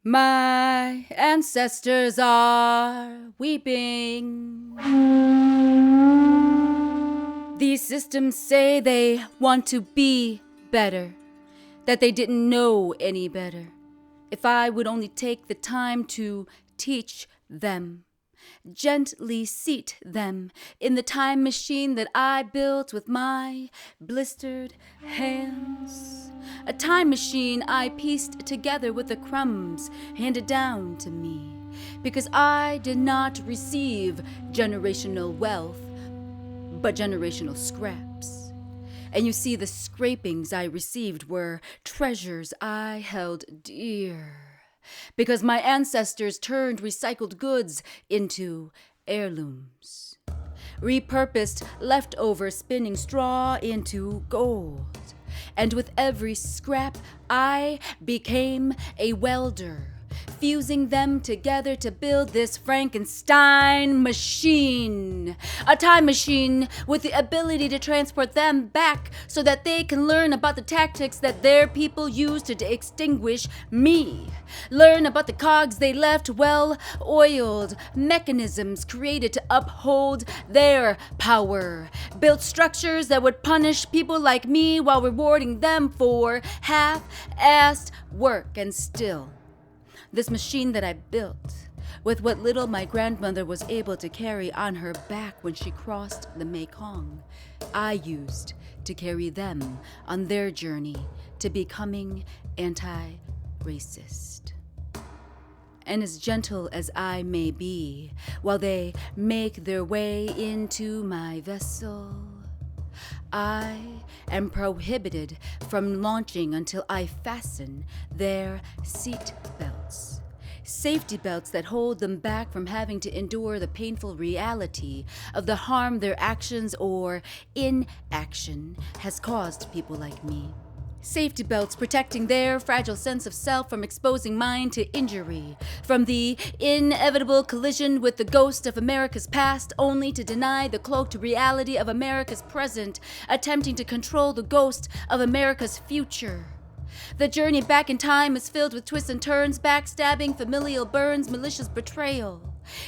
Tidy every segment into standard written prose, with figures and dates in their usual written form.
My ancestors are weeping. These systems say they want to be better, that they didn't know any better. If I would only take the time to teach them, gently seat them in the time machine that I built with my blistered hands. A time machine I pieced together with the crumbs handed down to me, because I did not receive generational wealth, but generational scraps. And you see, the scrapings I received were treasures I held dear, because my ancestors turned recycled goods into heirlooms, repurposed leftover spinning straw into gold. And with every scrap, I became a welder, fusing them together to build this Frankenstein machine. A time machine with the ability to transport them back so that they can learn about the tactics that their people used to extinguish me. Learn about the cogs they left well-oiled, mechanisms created to uphold their power. Built structures that would punish people like me while rewarding them for half-assed work. And still, this machine that I built, with what little my grandmother was able to carry on her back when she crossed the Mekong, I used to carry them on their journey to becoming anti-racist. And as gentle as I may be, while they make their way into my vessel, I am prohibited from launching until I fasten their seat belts. Safety belts that hold them back from having to endure the painful reality of the harm their actions or inaction has caused people like me. Safety belts protecting their fragile sense of self from exposing mine to injury, from the inevitable collision with the ghost of America's past, only to deny the cloaked reality of America's present, attempting to control the ghost of America's future. The journey back in time is filled with twists and turns, backstabbing, familial burns, malicious betrayal.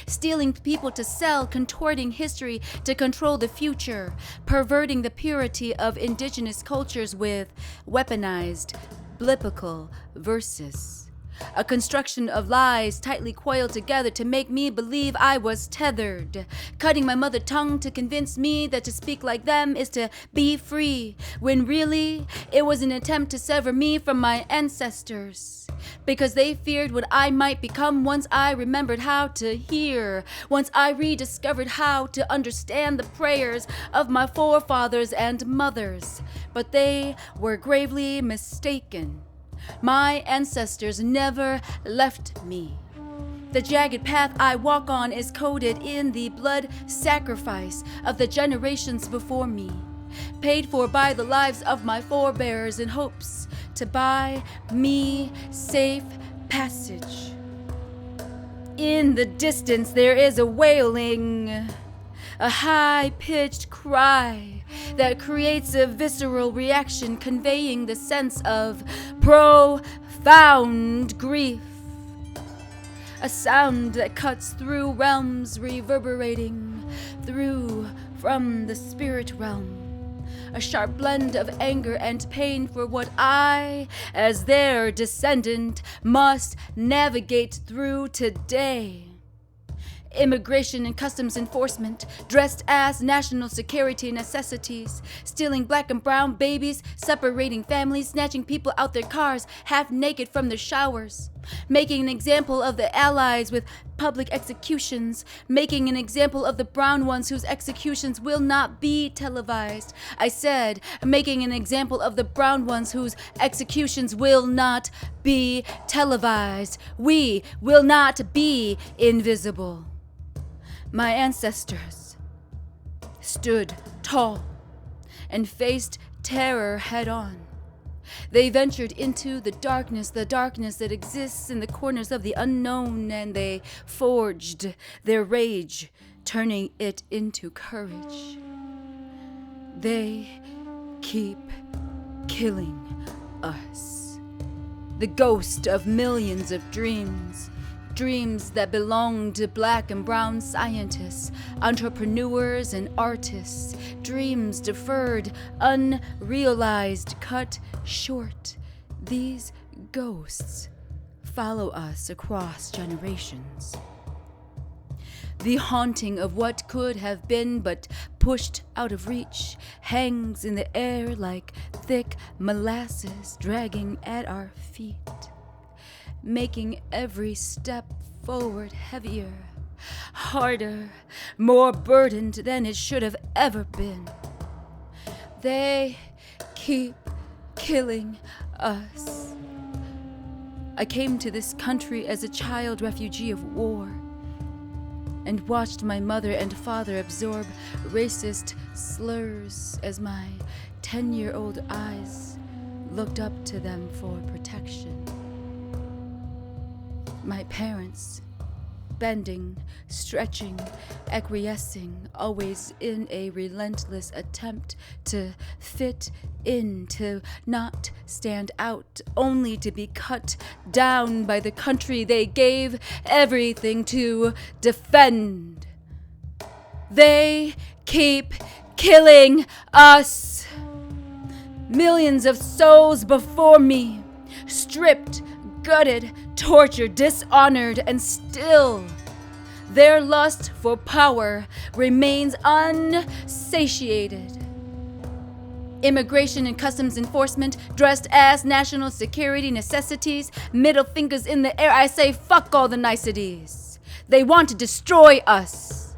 Stealing people to sell, contorting history to control the future, perverting the purity of indigenous cultures with weaponized biblical verses. A construction of lies tightly coiled together to make me believe I was tethered, cutting my mother tongue to convince me that to speak like them is to be free, when really it was an attempt to sever me from my ancestors, because they feared what I might become once I remembered how to hear, once I rediscovered how to understand the prayers of my forefathers and mothers. But they were gravely mistaken. My ancestors never left me. The jagged path I walk on is coded in the blood sacrifice of the generations before me, paid for by the lives of my forebears in hopes to buy me safe passage. In the distance there is a wailing, a high-pitched cry that creates a visceral reaction, conveying the sense of profound grief. A sound that cuts through realms, reverberating through from the spirit realm. A sharp blend of anger and pain for what I, as their descendant, must navigate through today. Immigration and customs enforcement, dressed as national security necessities, stealing black and brown babies, separating families, snatching people out their cars, half naked from their showers, making an example of the allies with public executions, making an example of the brown ones whose executions will not be televised. I said, making an example of the brown ones whose executions will not be televised. We will not be invisible. My ancestors stood tall and faced terror head on. They ventured into the darkness that exists in the corners of the unknown, and they forged their rage, turning it into courage. They keep killing us. the ghost of millions of dreams. Dreams that belong to black and brown scientists, entrepreneurs and artists. Dreams deferred, unrealized, cut short. These ghosts follow us across generations. The haunting of what could have been but pushed out of reach hangs in the air like thick molasses dragging at our feet, making every step forward heavier, harder, more burdened than it should have ever been. They keep killing us. I came to this country as a child refugee of war and watched my mother and father absorb racist slurs as my 10-year-old eyes looked up to them for protection. My parents, bending, stretching, acquiescing, always in a relentless attempt to fit in, to not stand out, only to be cut down by the country they gave everything to defend. They keep killing us. Millions of souls before me, stripped, gutted, tortured, dishonored, and still their lust for power remains unsatiated. Immigration and customs enforcement dressed as national security necessities, middle fingers in the air, I say fuck all the niceties. They want to destroy us.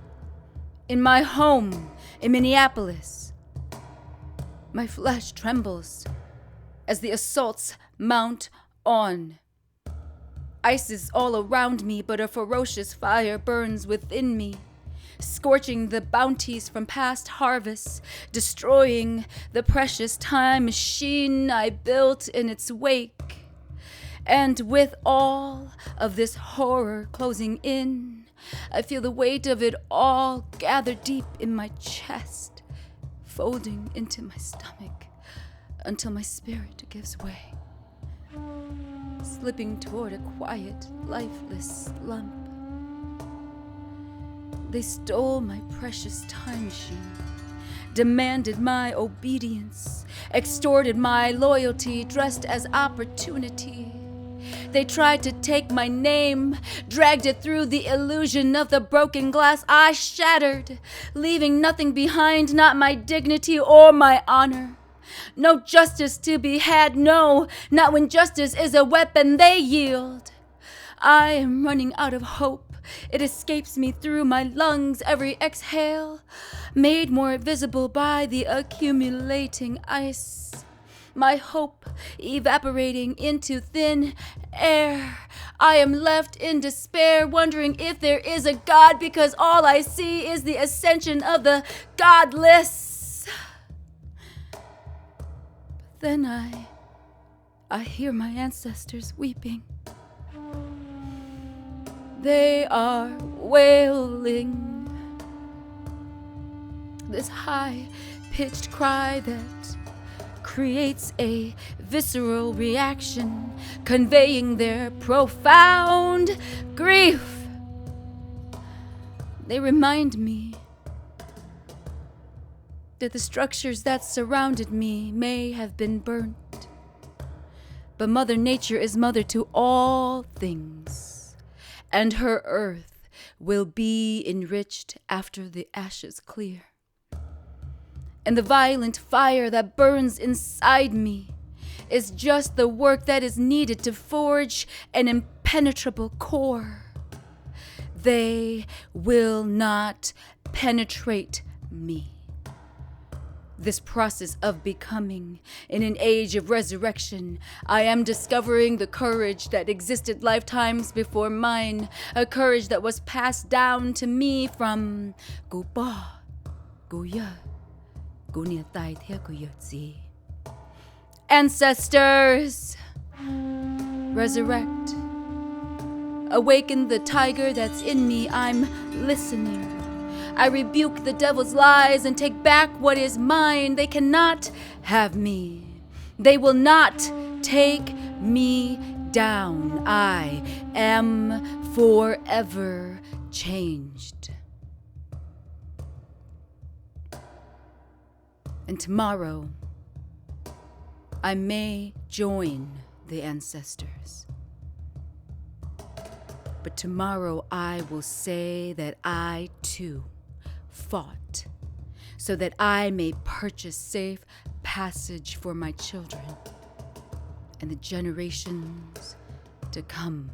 In my home in Minneapolis, my flesh trembles as the assaults mount on. Ice is all around me, but a ferocious fire burns within me, scorching the bounties from past harvests, destroying the precious time machine I built in its wake. And with all of this horror closing in, I feel the weight of it all gather deep in my chest, folding into my stomach until my spirit gives way, slipping toward a quiet, lifeless slump. They stole my precious time machine, demanded my obedience, extorted my loyalty dressed as opportunity. They tried to take my name, dragged it through the illusion of the broken glass I shattered, leaving nothing behind, not my dignity or my honor. No justice to be had, no, not when justice is a weapon they yield. I am running out of hope. It escapes me through my lungs, every exhale, made more visible by the accumulating ice. My hope evaporating into thin air. I am left in despair, wondering if there is a God, because all I see is the ascension of the godless. But then I hear my ancestors weeping. They are wailing, this high-pitched cry that creates a visceral reaction, conveying their profound grief. They remind me that the structures that surrounded me may have been burnt, but Mother Nature is mother to all things, and her earth will be enriched after the ashes clear. And the violent fire that burns inside me is just the work that is needed to forge an impenetrable core. They will not penetrate me. This process of becoming, in an age of resurrection, I am discovering the courage that existed lifetimes before mine, a courage that was passed down to me from Gupa, Guya, Ancestors, resurrect. Awaken the tiger that's in me. I'm listening. I rebuke the devil's lies and take back what is mine. They cannot have me. They will not take me down, I am forever changed. And tomorrow, I may join the ancestors. But tomorrow I will say that I too fought so that I may purchase safe passage for my children and the generations to come.